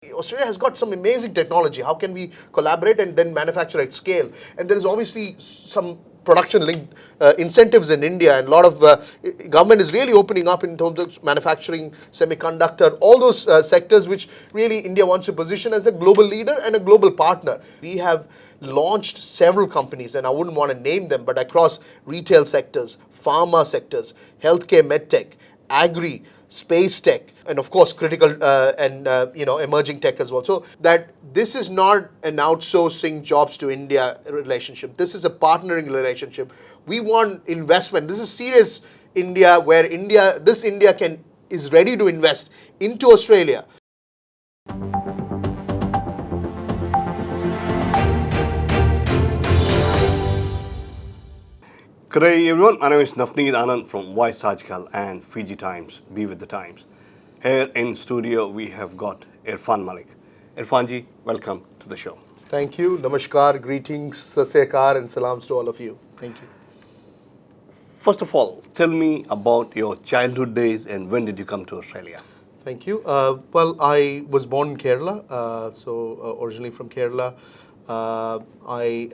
Australia has got some amazing technology. How can we collaborate and then manufacture at scale? And there is obviously some production-linked incentives in India, and a lot of government is really opening up in terms of manufacturing, semiconductor, all those sectors which really India wants to position as a global leader and a global partner. We have launched several companies, and I wouldn't want to name them, but across retail sectors, pharma sectors, healthcare, medtech, agri, space tech, and of course critical and emerging tech as well. So that this is not an outsourcing jobs to India relationship. This is a partnering relationship. We want investment. This is serious India, where this India is ready to invest into Australia. Good day everyone, my name is Navneet Anand from aajKal and Fiji Times, Be With The Times. Here in studio we have got Irfan Malik. Irfanji, welcome to the show. Thank you, namaskar, greetings, sasyakar and salams to all of you. Thank you. First of all, tell me about your childhood days and when did you come to Australia? Thank you. Well, I was born in Kerala, originally from Kerala. I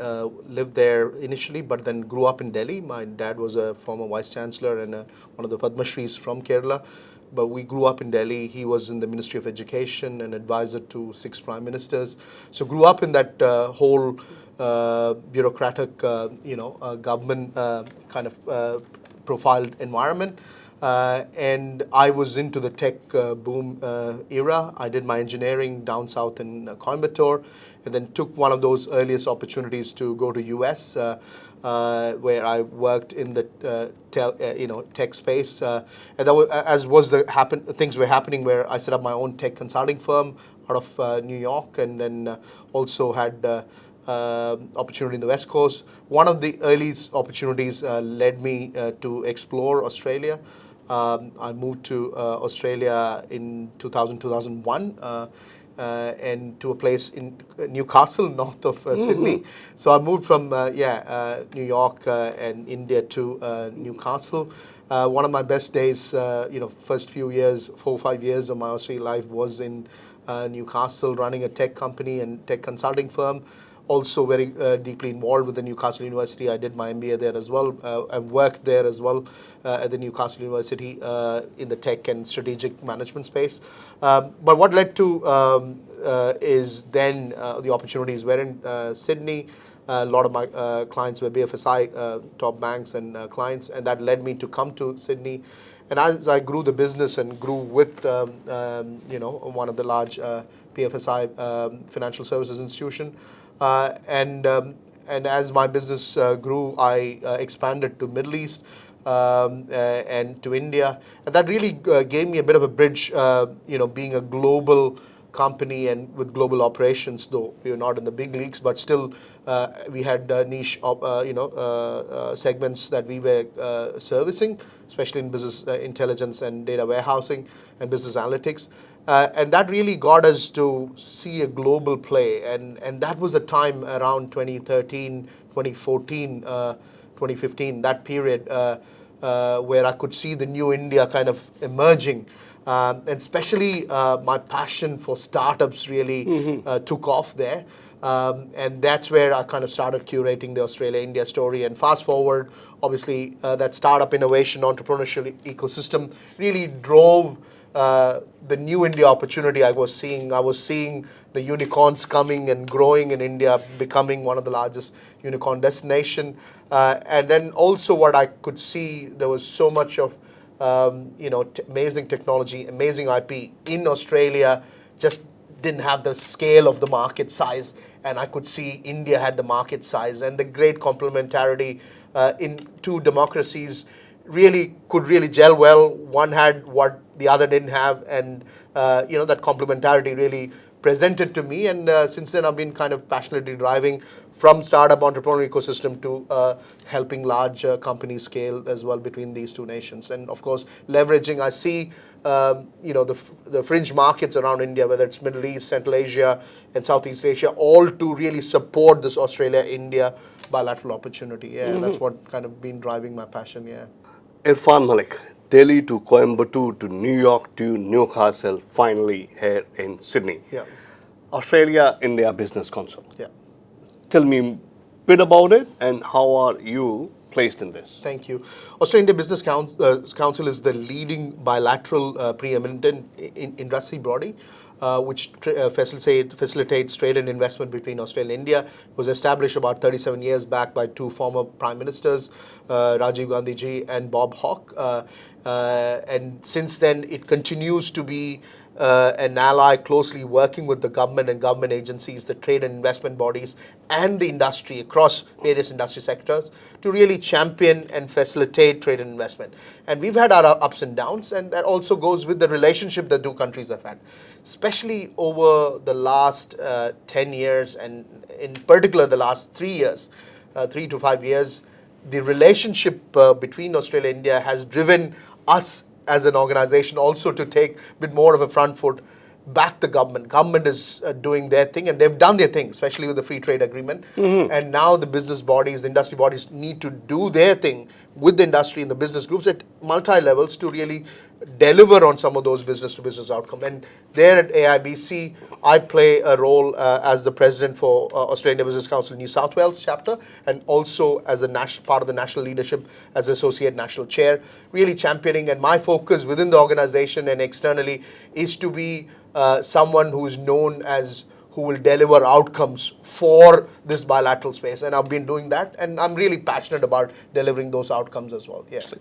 lived there initially, but then grew up in Delhi. My dad was a former vice chancellor and one of the Padma Shris from Kerala. But we grew up in Delhi. He was in the Ministry of Education and advisor to 6 prime ministers. So grew up in that whole bureaucratic, government kind of profiled environment. And I was into the tech boom era. I did my engineering down south in Coimbatore, and then took one of those earliest opportunities to go to US, where I worked in the tech space. And that was, things were happening, where I set up my own tech consulting firm out of New York, and then also had opportunity in the West Coast. One of the earliest opportunities led me to explore Australia. I moved to Australia in 2001 and to a place in Newcastle, north of Sydney. So I moved from New York and India to Newcastle. One of my best days, first few years, 4 or 5 years of my Australian life was in Newcastle, running a tech company and tech consulting firm. Also very deeply involved with the Newcastle University. I did my MBA there as well, and worked there as well at the Newcastle University in the tech and strategic management space. But what led to is then the opportunities were in Sydney. A lot of my clients were BFSI, top banks and clients, and that led me to come to Sydney. And as I grew the business and grew with one of the large BFSI financial services institution, and as my business grew, I expanded to Middle East and to India, and that really gave me a bit of a bridge. Being a global company and with global operations, though we were not in the big leagues, but still we had niche segments that we were servicing, especially in business intelligence and data warehousing and business analytics. And that really got us to see a global play. And that was a time around 2013, 2014, 2015, that period where I could see the new India kind of emerging. And especially my passion for startups really took off there. And that's where I kind of started curating the Australia-India story. And fast forward, obviously, that startup innovation entrepreneurial ecosystem really drove the new India opportunity I was seeing. I was seeing the unicorns coming and growing in India, becoming one of the largest unicorn destination. And then also what I could see, there was so much of amazing technology, amazing IP in Australia, just didn't have the scale of the market size. And I could see India had the market size, and the great complementarity in two democracies could really gel well. One had what the other didn't have, and that complementarity really presented to me. And since then, I've been kind of passionately driving from startup entrepreneurial ecosystem to helping large companies scale as well between these two nations. And of course, leveraging, I see the fringe markets around India, whether it's Middle East, Central Asia, and Southeast Asia, all to really support this Australia-India bilateral opportunity. Yeah, that's what kind of been driving my passion. Yeah. Irfan Malik, Delhi to Coimbatore to New York to Newcastle, finally here in Sydney. Yeah. Australia-India Business Council. Yeah. Tell me a bit about it and how are you placed in this? Thank you. Australia-India Business Council is the leading bilateral preeminent industry body which facilitates trade and investment between Australia and India. It was established about 37 years back by two former Prime Ministers, Rajiv Gandhi ji and Bob Hawke. And since then, it continues to be an ally closely working with the government and government agencies, the trade and investment bodies, and the industry across various industry sectors to really champion and facilitate trade and investment. And we've had our ups and downs, and that also goes with the relationship the two countries have had, especially over the last 10 years, and in particular the last 3 years, 3 to 5 years. The relationship between Australia and India has driven us as an organization also to take a bit more of a front foot, back the government. Government is doing their thing, and they've done their thing, especially with the free trade agreement. And now the business bodies, the industry bodies need to do their thing with the industry and the business groups at multi-levels to really deliver on some of those business-to-business outcomes. And there at AIBC, I play a role as the president for Australia Business Council New South Wales chapter, and also as a part of the national leadership as associate national chair, really championing. And my focus within the organization and externally is to be someone who is known as who will deliver outcomes for this bilateral space. And I've been doing that, and I'm really passionate about delivering those outcomes as well. Yes.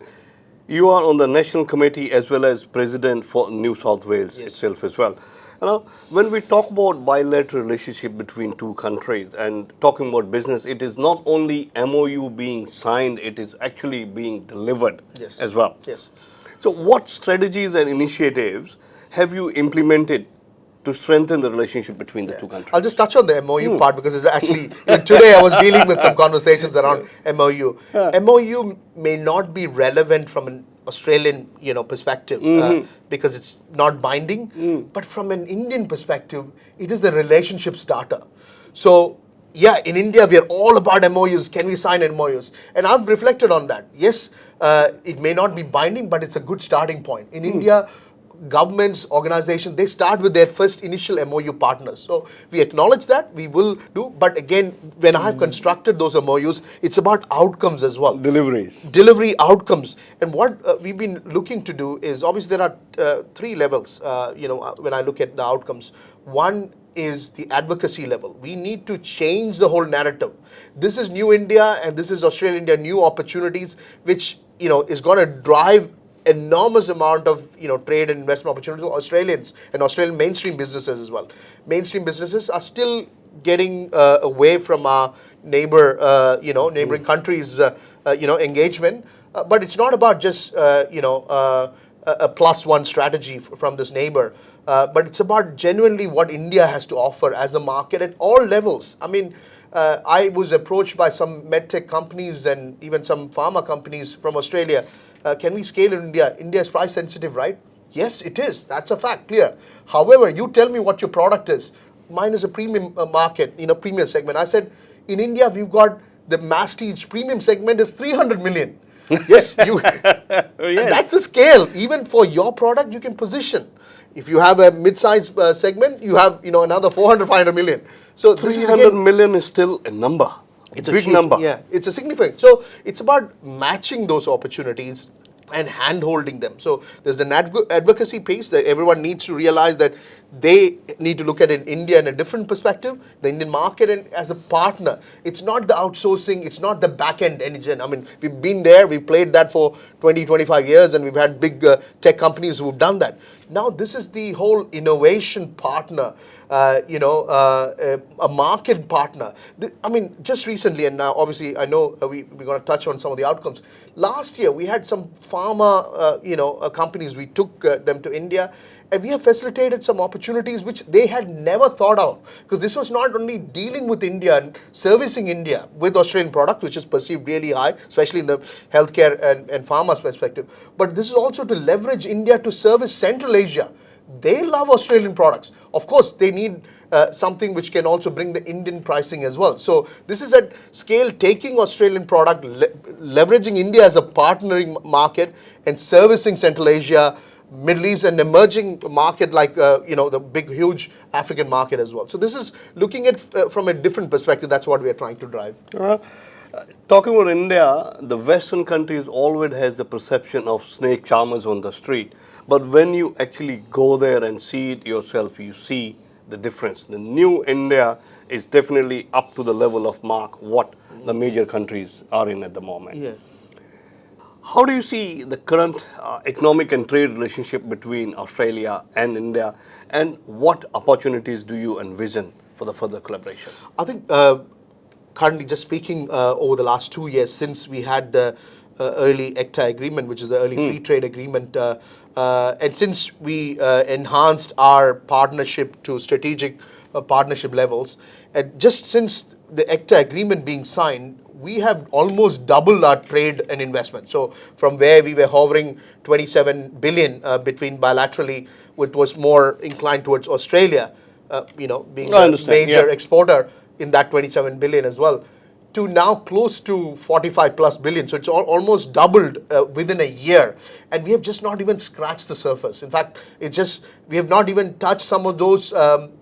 You are on the national committee as well as president for New South Wales itself as well. Now, when we talk about bilateral relationship between two countries and talking about business, it is not only MOU being signed, it is actually being delivered as well. Yes. So what strategies and initiatives have you implemented to strengthen the relationship between the two countries? I'll just touch on the MOU part, because it's actually, today I was dealing with some conversations around MOU. MOU may not be relevant from an Australian perspective because it's not binding, but from an Indian perspective, it is the relationship starter. So yeah, in India, we are all about MOUs. Can we sign MOUs? And I've reflected on that. Yes, it may not be binding, but it's a good starting point. In India, governments, organizations, they start with their first initial MOU partners. So we acknowledge that, we will do. But again, when I have constructed those MOUs, it's about outcomes as well. Delivery outcomes. And what we've been looking to do is, obviously there are 3 levels, when I look at the outcomes. One is the advocacy level. We need to change the whole narrative. This is new India, and this is Australia India, new opportunities, which is going to drive enormous amount of trade and investment opportunities for Australians and Australian mainstream businesses as well. Mainstream businesses are still getting away from our neighboring countries engagement, but it's not about just a +1 strategy from this neighbor, but it's about genuinely what India has to offer as a market at all levels. I mean, I was approached by some medtech companies and even some pharma companies from Australia. Can we scale in India? India is price sensitive, right? Yes, it is. That's a fact, clear. However, you tell me what your product is. Mine is a premium market, premium segment. I said, in India, we've got the masstige premium segment is 300 million. Yes, that's a scale. Even for your product, you can position. If you have a mid-size segment, you have another 400, 500 million. So 300 million is still a number. It's a big number. Yeah, it's a significant. So it's about matching those opportunities and hand-holding them. So there's an advocacy piece that everyone needs to realize that they need to look at India in a different perspective, the Indian market, and as a partner. It's not the outsourcing, it's not the back-end engine. I mean, we've been there, we've played that for 20, 25 years, and we've had big tech companies who've done that. Now this is the whole innovation partner, a market partner. I mean, just recently, and now obviously I know we're going to touch on some of the outcomes. Last year, we had some pharma, companies, we took them to India, and we have facilitated some opportunities which they had never thought of. Because this was not only dealing with India and servicing India with Australian product, which is perceived really high, especially in the healthcare and pharma perspective, but this is also to leverage India to service Central Asia, They love Australian products. Of course, they need something which can also bring the Indian pricing as well. So this is at scale, taking Australian product, leveraging India as a partnering market and servicing Central Asia, Middle East, and emerging market like the big, huge African market as well. So this is looking at from a different perspective. That's what we are trying to drive. Talking about India, the Western countries always has the perception of snake charmers on the street. But when you actually go there and see it yourself, you see the difference. The new India is definitely up to the level of mark what the major countries are in at the moment. Yeah. How do you see the current economic and trade relationship between Australia and India, and what opportunities do you envision for the further collaboration? I think currently, just speaking over the last 2 years since we had the early ECTA agreement, which is the early free trade agreement, and since we enhanced our partnership to strategic partnership levels, and just since the ECTA agreement being signed, we have almost doubled our trade and investment. So from where we were hovering 27 billion between bilaterally, which was more inclined towards Australia, being a major exporter in that 27 billion as well, to now close to 45 plus billion. So it's almost doubled within a year. And we have just not even scratched the surface. In fact, we have not even touched some of those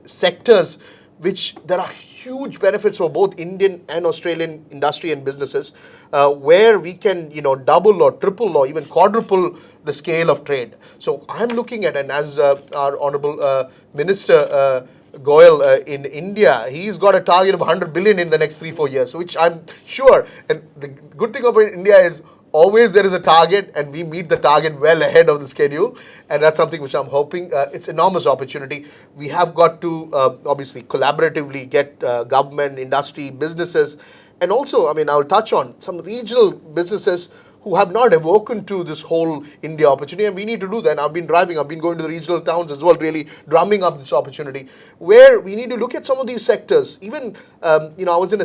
sectors which there are huge benefits for both Indian and Australian industry and businesses, where we can, double or triple or even quadruple the scale of trade. So I'm looking at, and as our Honorable Minister Goyal in India, he's got a target of 100 billion in the next 3-4 years, so which I'm sure, and the good thing about India is always there is a target and we meet the target well ahead of the schedule, and that's something which I'm hoping, it's enormous opportunity. We have got to obviously collaboratively get government, industry, businesses, and also, I'll touch on some regional businesses who have not awoken to this whole India opportunity, and we need to do that. I've been going to the regional towns as well, really drumming up this opportunity, where we need to look at some of these sectors. Even, I was in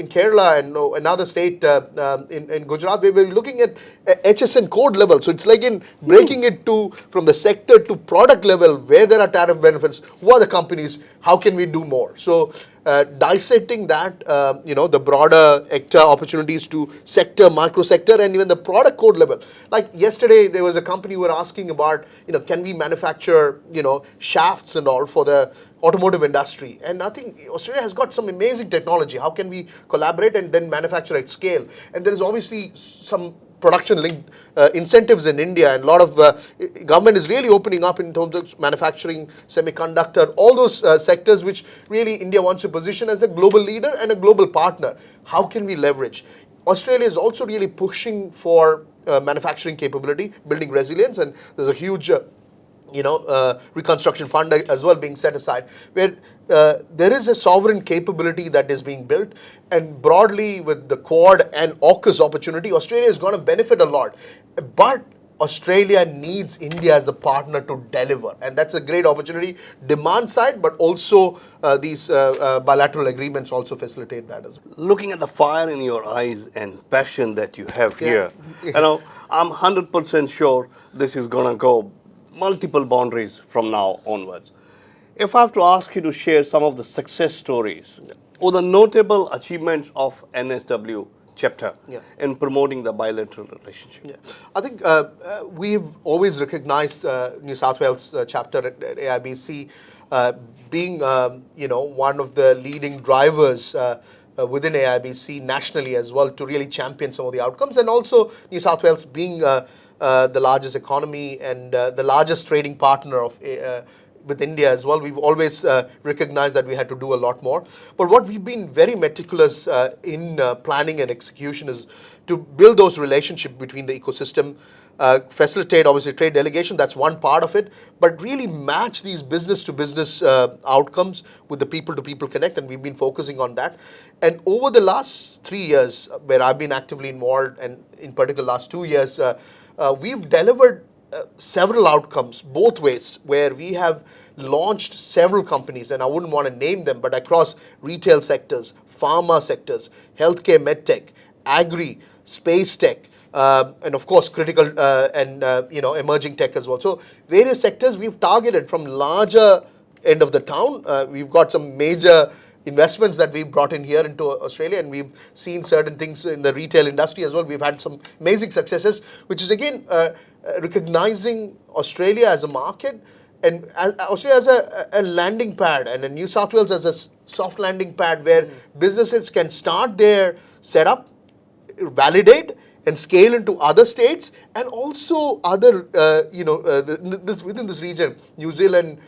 Kerala and another state in Gujarat, where we're looking at HSN code level. So it's like in breaking it from the sector to product level, where there are tariff benefits, who are the companies, how can we do more? So dissecting that, the broader ECTA opportunities to sector, micro sector, and even the product code level. Like yesterday, there was a company who were asking about, can we manufacture, shafts and all for the automotive industry? And I think Australia has got some amazing technology. How can we collaborate and then manufacture at scale? And there is obviously some production-linked incentives in India, and a lot of government is really opening up in terms of manufacturing, semiconductor, all those sectors which really India wants to position as a global leader and a global partner. How can we leverage? Australia is also really pushing for manufacturing capability, building resilience, and there's a huge reconstruction fund as well being set aside, where there is a sovereign capability that is being built. And broadly with the Quad and AUKUS opportunity, Australia is going to benefit a lot. But Australia needs India as a partner to deliver. And that's a great opportunity, demand side, but also these bilateral agreements also facilitate that as well. Looking at the fire in your eyes and passion that you have here, I'm 100% sure this is going to go multiple boundaries from now onwards. If I have to ask you to share some of the success stories or the notable achievements of NSW chapter in promoting the bilateral relationship. I think we've always recognized New South Wales chapter at AIBC being one of the leading drivers within AIBC nationally as well, to really champion some of the outcomes, and also New South Wales being the largest economy and the largest trading partner of with India as well. We've always recognized that we had to do a lot more. But what we've been very meticulous in planning and execution is to build those relationships between the ecosystem, facilitate obviously trade delegation, that's one part of it, but really match these business to business outcomes with the people to people connect, and we've been focusing on that. And over the last 3 years where I've been actively involved, and in particular last 2 years, we've delivered several outcomes both ways, where we have launched several companies, and I wouldn't want to name them, but across retail sectors, pharma sectors, healthcare, medtech, agri, space tech, and of course critical and emerging tech as well. So various sectors we've targeted from larger end of the town. We've got some major investments that we've brought in here into Australia, and we've seen certain things in the retail industry as well. We've had some amazing successes, which is again recognizing Australia as a market, and Australia as a landing pad, and New South Wales as a soft landing pad where businesses can start their setup, validate, and scale into other states and also other, within this region, New Zealand,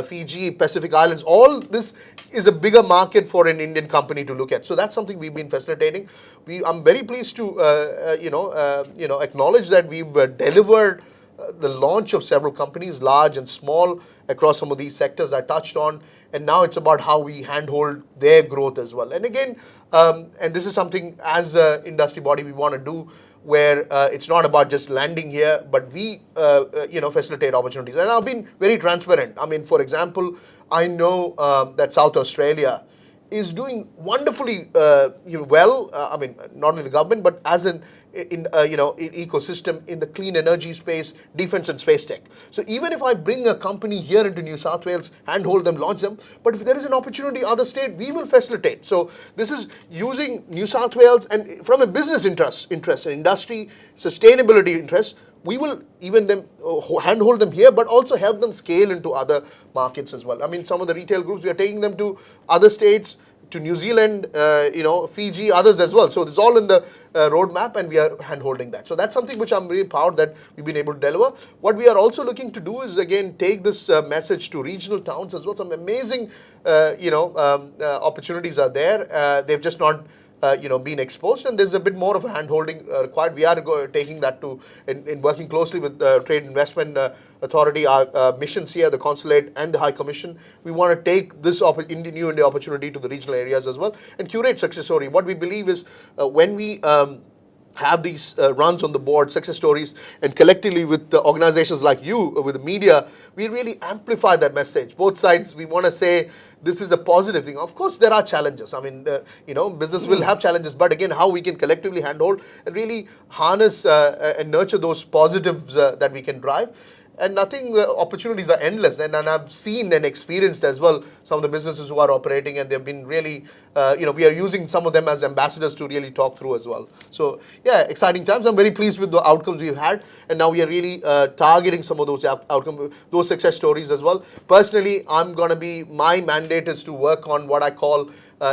Fiji, Pacific Islands. All this is a bigger market for an Indian company to look at. So that's something we've been facilitating. I'm very pleased to, acknowledge that we've delivered the launch of several companies, large and small, across some of these sectors I touched on. And now it's about how we handhold their growth as well. And again, and this is something as an industry body we want to do, where it's not about just landing here, but we, facilitate opportunities. And I've been very transparent. I mean, for example, I know that South Australia is doing wonderfully well. I mean, not only the government, but as in ecosystem in the clean energy space, defense and space tech. So even if I bring a company here into New South Wales, handhold them, launch them, but if there is an opportunity other state, we will facilitate. So this is using New South Wales, and from a business interest, an industry, sustainability interest, we will even them handhold them here, but also help them scale into other markets as well. I mean, some of the retail groups, we are taking them to other states, to New Zealand, Fiji, others as well. So it's all in the roadmap, and we are hand-holding that. So that's something which I'm really proud that we've been able to deliver. What we are also looking to do is, again, take this message to regional towns as well. Some amazing, opportunities are there. They've just not been exposed, and there's a bit more of a hand-holding required. We are taking that to, in working closely with the Trade Investment Authority, our missions here, the Consulate and the High Commission. We want to take this new India opportunity to the regional areas as well and curate success story. What we believe is when we have these runs on the board, success stories, and collectively with the organizations like you, with the media, we really amplify that message. Both sides, we want to say this is a positive thing. Of course, there are challenges. I mean, business will have challenges, but again, how we can collectively handhold and really harness and nurture those positives that we can drive. And nothing, the opportunities are endless. And I've seen and experienced as well some of the businesses who are operating, and they've been really, we are using some of them as ambassadors to really talk through as well. So yeah, exciting times. I'm very pleased with the outcomes we've had. And now we are really targeting some of those outcomes, those success stories as well. Personally, my mandate is to work on what I call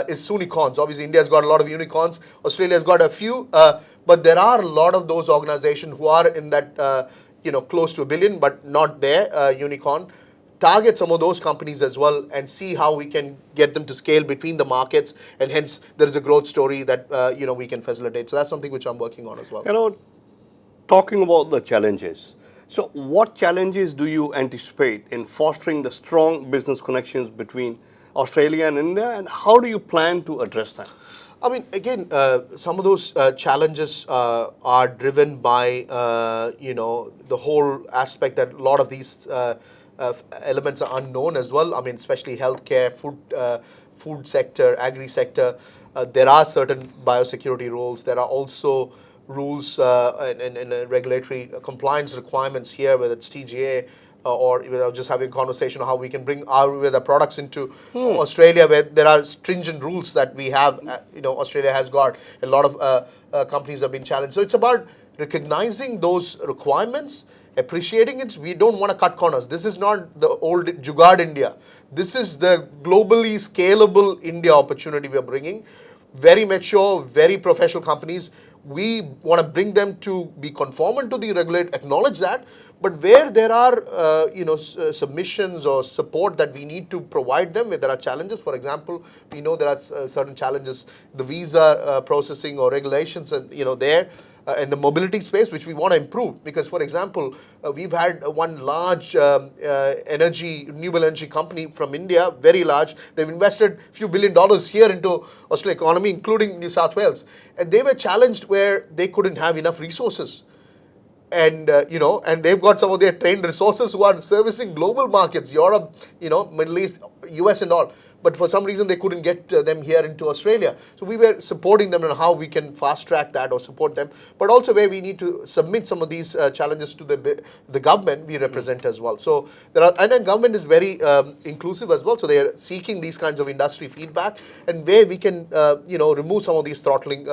is unicorns. Obviously, India's got a lot of unicorns. Australia's got a few, but there are a lot of those organizations who are in that, close to $1 billion, but not there, unicorn. Target some of those companies as well and see how we can get them to scale between the markets, and hence there is a growth story that, we can facilitate. So that's something which I'm working on as well. Talking about the challenges. So what challenges do you anticipate in fostering the strong business connections between Australia and India, and how do you plan to address them? I mean, again, some of those challenges are driven by, the whole aspect that a lot of these elements are unknown as well. I mean, especially healthcare, food sector, agri sector. There are certain biosecurity rules. There are also rules and regulatory compliance requirements here, whether it's TGA, or just having a conversation on how we can bring our products into Australia, where there are stringent rules that we have. Australia has got a lot of companies have been challenged. So it's about recognizing those requirements, appreciating it. We don't want to cut corners. This is not the old Jugaad India. This is the globally scalable India opportunity we are bringing. Very mature, very professional companies. We want to bring them to be conformant to the regulator, acknowledge that, but where there are submissions or support that we need to provide them, where there are challenges. For example, we know there are certain challenges, the visa processing or regulations, and there. In the mobility space, which we want to improve. Because, for example, we've had one large renewable energy company from India, very large. They've invested a few $1 billion here into Australian economy, including New South Wales. And they were challenged where they couldn't have enough resources. And, and they've got some of their trained resources who are servicing global markets, Europe, Middle East, US and all. but for some reason they couldn't get them here into Australia. So we were supporting them on how we can fast track that or support them, but also where we need to submit some of these challenges to the government we represent as well. So there are, and then government is very inclusive as well. So they are seeking these kinds of industry feedback and where we can remove some of these throttling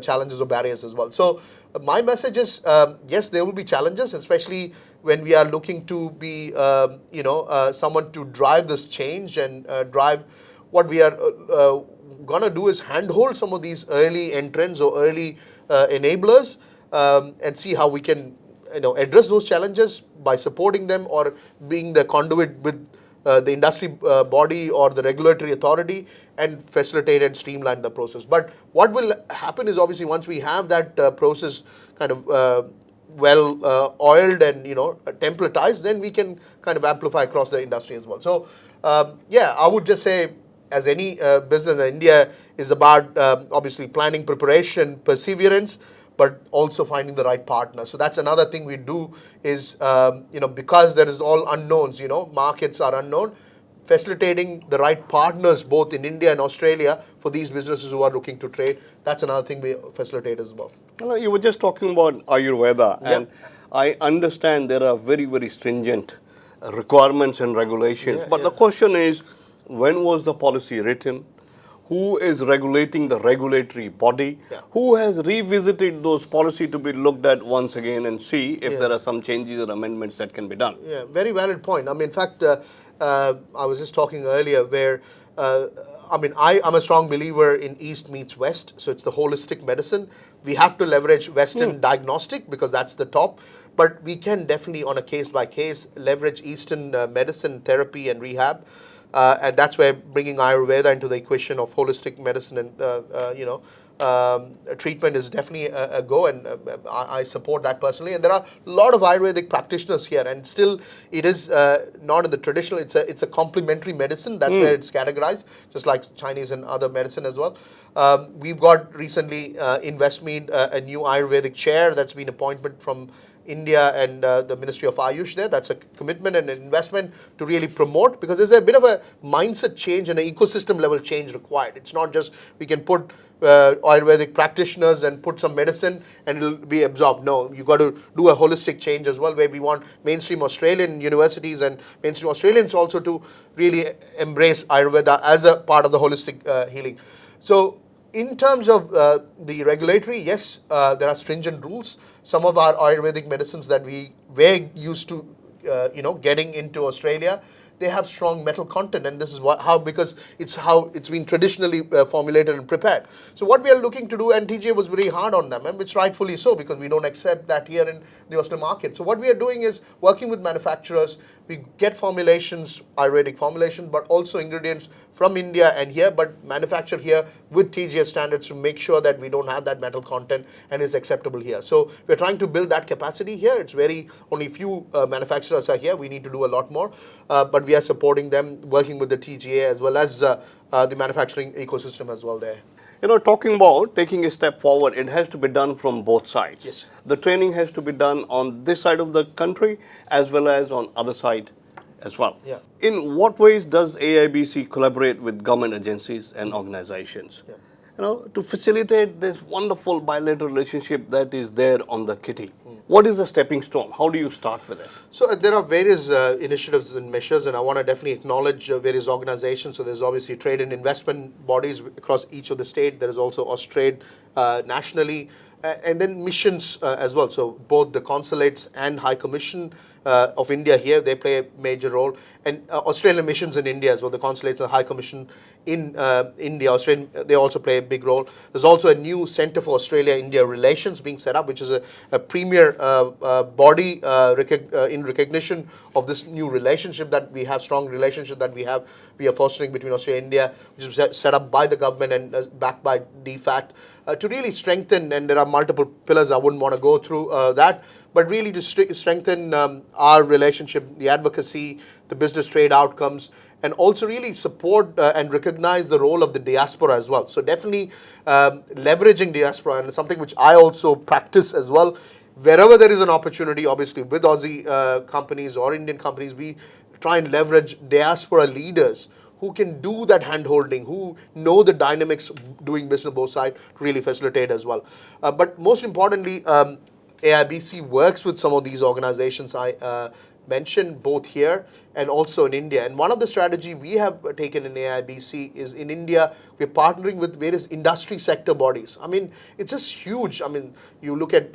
challenges or barriers as well. So my message is yes, there will be challenges, especially when we are looking to be someone to drive this change and drive what we are gonna do is handhold some of these early entrants or early enablers and see how we can address those challenges by supporting them or being the conduit with the industry body or the regulatory authority and facilitate and streamline the process. But what will happen is obviously once we have that process kind of well oiled and templatized, then we can kind of amplify across the industry as well. So yeah, I would just say as any business in India is about obviously planning, preparation, perseverance, but also finding the right partner. So that's another thing we do is because there is all unknowns, markets are unknown, facilitating the right partners both in India and Australia for these businesses who are looking to trade. That's another thing we facilitate as well. You were just talking about Ayurveda, Yeah. and I understand there are very, very stringent requirements and regulations. Yeah, but the question is, when was the policy written? Who is regulating the regulatory body? Yeah. Who has revisited those policies to be looked at once again and see if there are some changes or amendments that can be done? Yeah, very valid point. I mean, in fact, I was just talking earlier where, I'm a strong believer in East meets West. So it's the holistic medicine. We have to leverage Western diagnostic because that's the top. But we can definitely, on a case by case, leverage Eastern medicine, therapy, and rehab. And that's where bringing Ayurveda into the equation of holistic medicine and treatment is definitely a go, and I support that personally. And there are a lot of Ayurvedic practitioners here, and still it is not in the traditional. It's a complementary medicine. That's where it's categorized, just like Chinese and other medicine as well. We've got recently in Westmead a new Ayurvedic chair that's been appointed from India and the Ministry of Ayush there. That's a commitment and an investment to really promote, because there's a bit of a mindset change and an ecosystem level change required. It's not just we can put Ayurvedic practitioners and put some medicine and it'll be absorbed. No, you got to do a holistic change as well, where we want mainstream Australian universities and mainstream Australians also to really embrace Ayurveda as a part of the holistic healing. So in terms of the regulatory, yes, there are stringent rules. Some of our Ayurvedic medicines that we were used to, getting into Australia, they have strong metal content, and this is because it's how it's been traditionally formulated and prepared. So what we are looking to do, and TGA was very hard on them, and which rightfully so, because we don't accept that here in the Australian market. So what we are doing is working with manufacturers. We get formulations, Ayurvedic formulations, but also ingredients from India and here, but manufactured here with TGA standards to make sure that we don't have that metal content and is acceptable here. So we're trying to build that capacity here. It's only few manufacturers are here. We need to do a lot more, but we are supporting them, working with the TGA as well as the manufacturing ecosystem as well there. Talking about taking a step forward, it has to be done from both sides. Yes. The training has to be done on this side of the country as well as on other side as well. Yeah. In what ways does AIBC collaborate with government agencies and organizations? Yeah. To facilitate this wonderful bilateral relationship that is there on the kitty. What is the stepping stone? How do you start with it? So there are various initiatives and measures, and I want to definitely acknowledge various organizations. So there's obviously trade and investment bodies across each of the state. There is also Austrade nationally, and then missions as well. So both the consulates and High Commission of India here, they play a major role. And Australian missions in India as well, the consulates and the High Commission in India, Australia, they also play a big role. There's also a new Center for Australia-India Relations being set up, which is a premier body in recognition of this new relationship that we have, strong relationship that we are fostering between Australia and India, which is set up by the government and backed by DFAT to really strengthen, and there are multiple pillars, I wouldn't want to go through that, but really to strengthen our relationship, the advocacy, the business trade outcomes, and also really support and recognize the role of the diaspora as well. So definitely leveraging diaspora, and something which I also practice as well. Wherever there is an opportunity, obviously with Aussie companies or Indian companies, we try and leverage diaspora leaders who can do that hand holding, who know the dynamics doing business both sides, really facilitate as well. But most importantly, AIBC works with some of these organizations I mentioned both here and also in India. And one of the strategy we have taken in AIBC is in India, we're partnering with various industry sector bodies. I mean, it's just huge. I mean, you look at,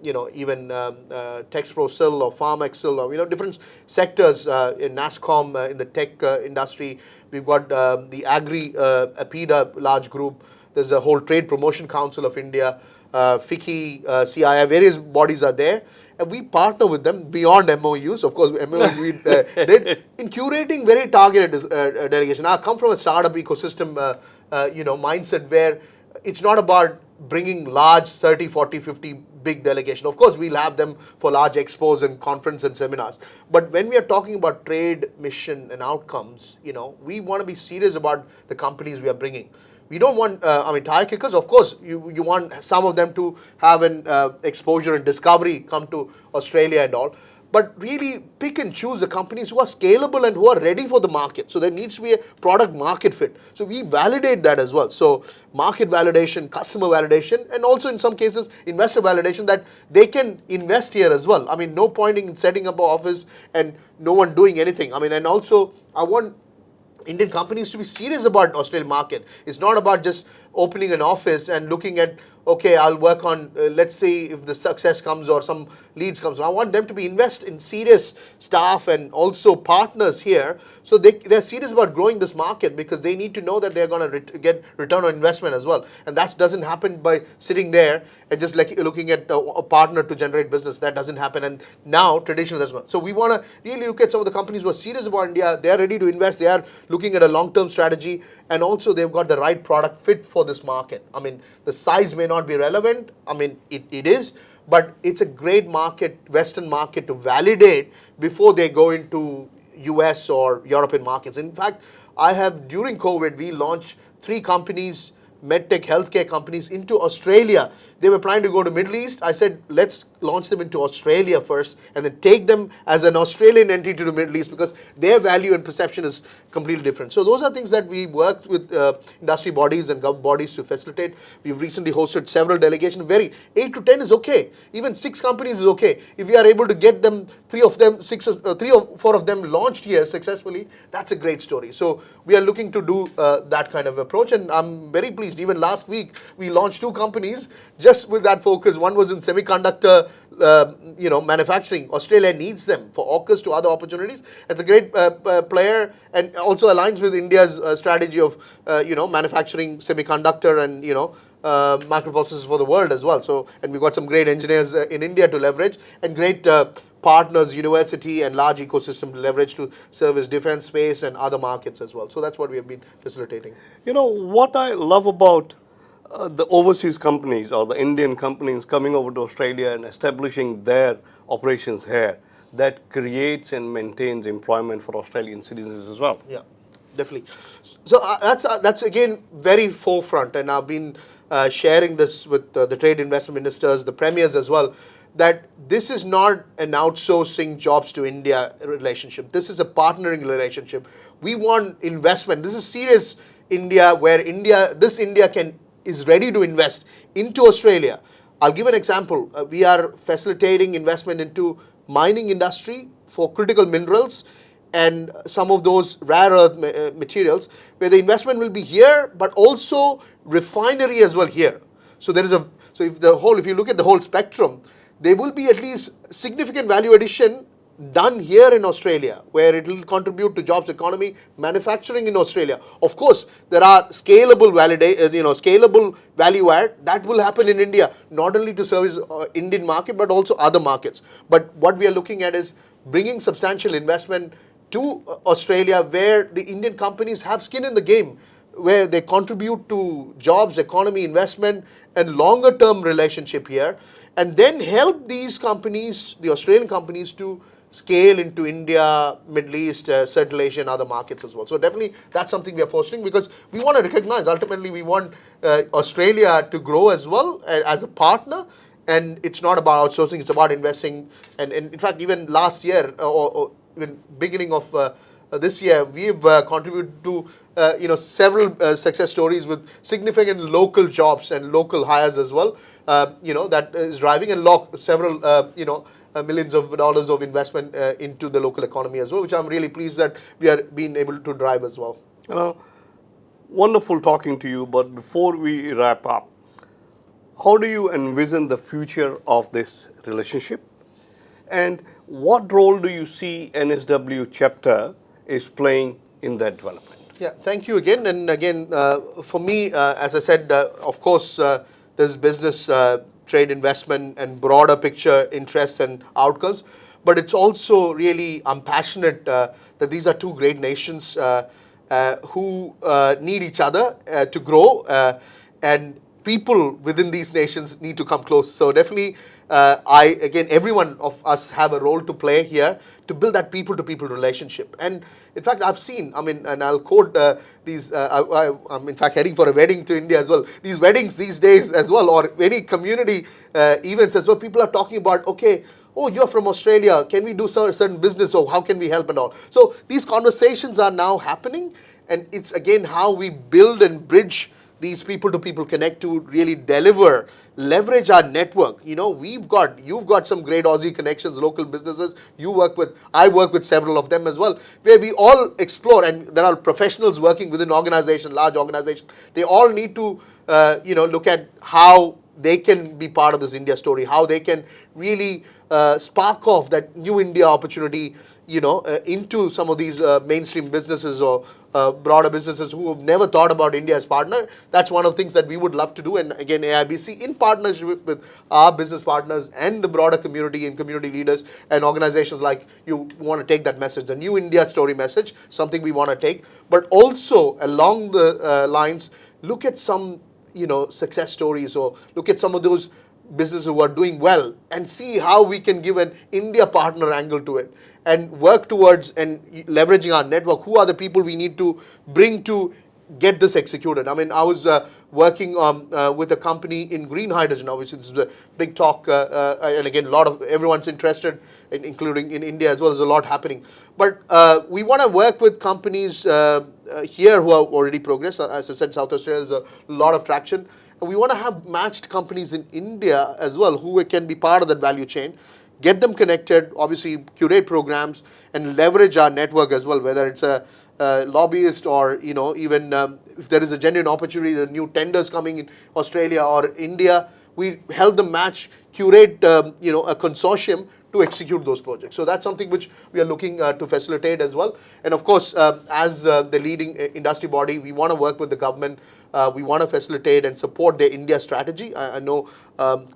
even Texprosil or Farmexcel or, different sectors in NASSCOM, in the tech industry. We've got the Agri, APIDA large group. There's a whole Trade Promotion Council of India, FICCI, CII, various bodies are there. And we partner with them beyond MOUs. Of course, MOUs we did in curating very targeted delegation. I come from a startup ecosystem, mindset where it's not about bringing large 30, 40, 50 big delegation. Of course, we'll have them for large expos and conference and seminars. But when we are talking about trade, mission, and outcomes, we want to be serious about the companies we are bringing. We don't want, tire kickers, of course, you want some of them to have an exposure and discovery, come to Australia and all. But really pick and choose the companies who are scalable and who are ready for the market. So there needs to be a product market fit. So we validate that as well. So market validation, customer validation, and also in some cases, investor validation that they can invest here as well. I mean, no point in setting up an office and no one doing anything. I mean, and also I want Indian companies to be serious about Australian market. It's not about just opening an office and looking at, okay, I'll work on, let's say if the success comes or some leads comes. I want them to be invest in serious staff and also partners here. So they're serious about growing this market because they need to know that they're going to get return on investment as well. And that doesn't happen by sitting there and just like looking at a partner to generate business. That doesn't happen. And now traditionally that's not. So we want to really look at some of the companies who are serious about India. They're ready to invest. They are looking at a long-term strategy. And also they've got the right product fit for this market. I mean, the size may not be relevant. I mean, it is. But it's a great market, Western market to validate before they go into US or European markets. In fact, during COVID, we launched 3 companies, medtech healthcare companies into Australia. They were planning to go to Middle East. I said, let's launch them into Australia first and then take them as an Australian entity to the Middle East because their value and perception is completely different. So those are things that we worked with industry bodies and government bodies to facilitate. We've recently hosted several delegations. 8 to 10 is okay. Even 6 companies is okay. If we are able to get them, 3 or 4 of them launched here successfully, that's a great story. So we are looking to do that kind of approach, and I'm very pleased. Even last week, we launched 2 companies just with that focus. One was in semiconductor manufacturing. Australia needs them for AUKUS to other opportunities. It's a great player and also aligns with India's strategy of, manufacturing semiconductor and, microprocessors for the world as well. So, and we've got some great engineers in India to leverage and great partners, university and large ecosystem to leverage to service defense, space and other markets as well. So that's what we have been facilitating. What I love about the overseas companies or the Indian companies coming over to Australia and establishing their operations here, that creates and maintains employment for Australian citizens as well. Yeah, definitely. So that's again very forefront, and I've been sharing this with the trade investment ministers, the premiers as well, that this is not an outsourcing jobs to India relationship. This is a partnering relationship. We want investment. This is serious India, where India is ready to invest into Australia. I'll give an example. We are facilitating investment into mining industry for critical minerals and some of those rare earth materials, where the investment will be here, but also refinery as well here. So if you look at the whole spectrum, there will be at least significant value addition done here in Australia, where it will contribute to jobs, economy, manufacturing in Australia. Of course, there are scalable value add that will happen in India, not only to service Indian market but also other markets. But what we are looking at is bringing substantial investment to Australia, where the Indian companies have skin in the game, where they contribute to jobs, economy, investment, and longer term relationship here, and then help these companies, the Australian companies, to scale into India, Middle East, Central Asia and other markets as well. So definitely that's something we are fostering, because we want to recognize, ultimately we want Australia to grow as well as a partner, and it's not about outsourcing, it's about investing. And in fact, even last year or even beginning of this year, we've contributed to several success stories with significant local jobs and local hires as well. That is driving and several millions of dollars of investment into the local economy as well, which I'm really pleased that we are being able to drive as well. Wonderful talking to you, but before we wrap up, how do you envision the future of this relationship? And what role do you see NSW chapter is playing in that development? Yeah, thank you again. And again, for me, as I said, of course, there's business, trade, investment, and broader picture interests and outcomes. But it's also really, I'm passionate that these are two great nations who need each other to grow, and people within these nations need to come close. So definitely, every one of us have a role to play here to build that people-to-people relationship. And in fact, I've seen, and I'll quote these, I'm in fact heading for a wedding to India as well. These weddings these days as well, or any community events as well, people are talking about, okay, oh, you're from Australia, can we do certain business, or how can we help and all. So these conversations are now happening, and it's again how we build and bridge these people-to-people connect to really deliver, leverage our network. You've got some great Aussie connections, local businesses I work with several of them as well, where we all explore, and there are professionals working within organization, large organization. They all need to, look at how they can be part of this India story, how they can really spark off that new India opportunity, into some of these mainstream businesses or broader businesses who have never thought about India as partner. That's one of the things that we would love to do. And again, AIBC, in partnership with our business partners and the broader community and community leaders and organizations like you, want to take that message, the new India story message, something we want to take. But also along the lines, look at some success stories, or look at some of those businesses who are doing well and see how we can give an India partner angle to it and work towards and leveraging our network. Who are the people we need to bring to get this executed? I was working with a company in green hydrogen. Obviously, this is a big talk, and again, everyone's interested, including in India as well. There's a lot happening. But we want to work with companies here who have already progressed. As I said, South Australia has a lot of traction. And we want to have matched companies in India as well who can be part of that value chain, get them connected, obviously curate programs and leverage our network as well, whether it's a lobbyist or even if there is a genuine opportunity, the new tenders coming in Australia or India, we help them match, curate a consortium to execute those projects. So that's something which we are looking to facilitate as well. And of course, as the leading industry body, we want to work with the government. We want to facilitate and support their India strategy. I know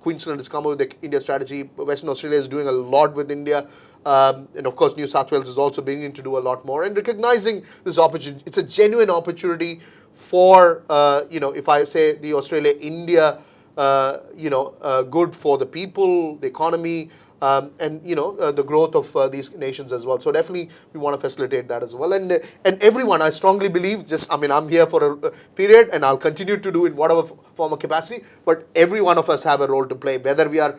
Queensland has come up with the India strategy. Western Australia is doing a lot with India. And of course, New South Wales is also beginning to do a lot more. And recognizing this opportunity, it's a genuine opportunity for, if I say the Australia-India, good for the people, the economy, and the growth of these nations as well. So definitely we want to facilitate that as well. And everyone, I strongly believe, I'm here for a period and I'll continue to do in whatever form of capacity, but every one of us have a role to play, whether we are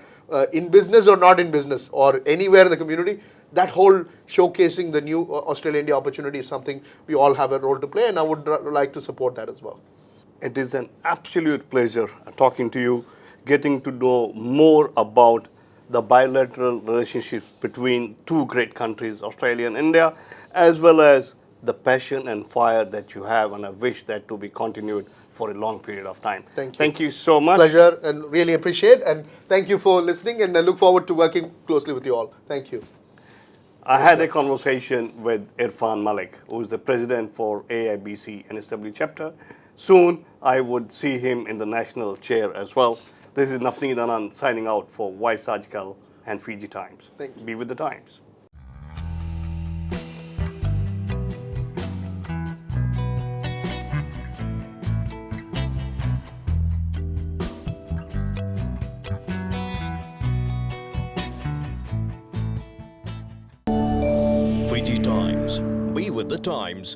in business or not in business or anywhere in the community. That whole showcasing the new Australia-India opportunity is something we all have a role to play, and I would like to support that as well. It is an absolute pleasure talking to you, getting to know more about the bilateral relationships between two great countries, Australia and India, as well as the passion and fire that you have, and I wish that to be continued for a long period of time. Thank you. Thank you so much. Pleasure, and really appreciate, and thank you for listening, and I look forward to working closely with you all. Thank you. I had a conversation with Irfan Malik, who is the president for AIBC NSSW chapter. Soon, I would see him in the national chair as well. This is Navneet Anand signing out for aajKal and Fiji Times. Thank you. Be with the times. Fiji Times. Be with the times.